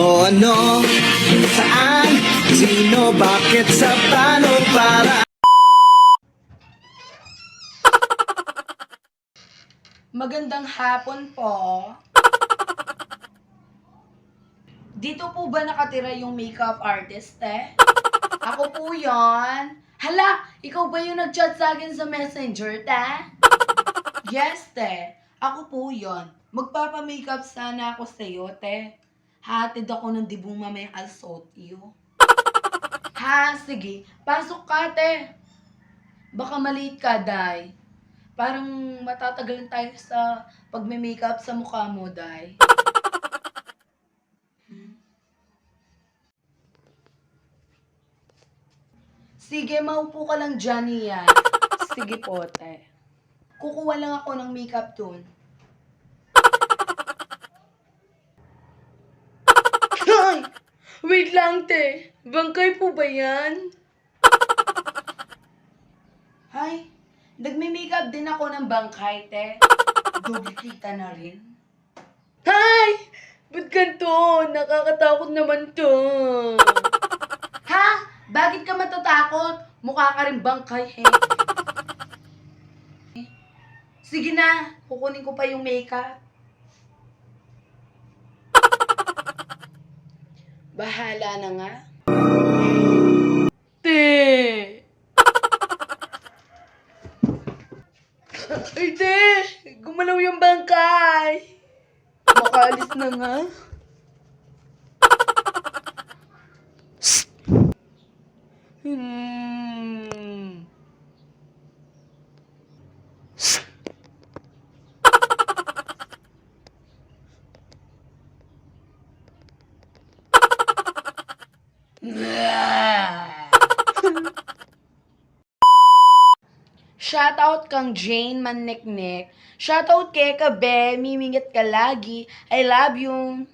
O ano, saan, sino, bakit, sa paano, para. Magandang hapon po. Dito po ba nakatira yung makeup artist, Ako po yon. Hala, ikaw ba yung nag-chat sa akin sa messenger, Yes, Ako po yon. Magpapa-makeup sana ako sa'yo, Hatid ako ng dibong mamayang alsotyo. Ha, sige. Pasok ka, Baka maliit ka, Day. Parang matatagalan tayo sa pagme-makeup sa mukha mo, Day. Sige, maupo ka lang dyan, yan. Sige po, Kukuha lang ako ng makeup dun. Ay! Wait lang, Bangkay po ba yan? Ay, nagme-makeup din ako ng bangkay, Duplikita na rin. Hay! Ba't ganito? Nakakatakot naman to. Ha? Bakit ka matatakot? Mukha ka rin bangkay, Sige na, kukunin ko pa yung makeup. Bahala na nga. Ay, gumalaw yung bangkay. Makaalis na nga. Hmm. Shoutout kang Jane Manniknik. Shoutout kay Kabe, mimingit ka lagi. I love you.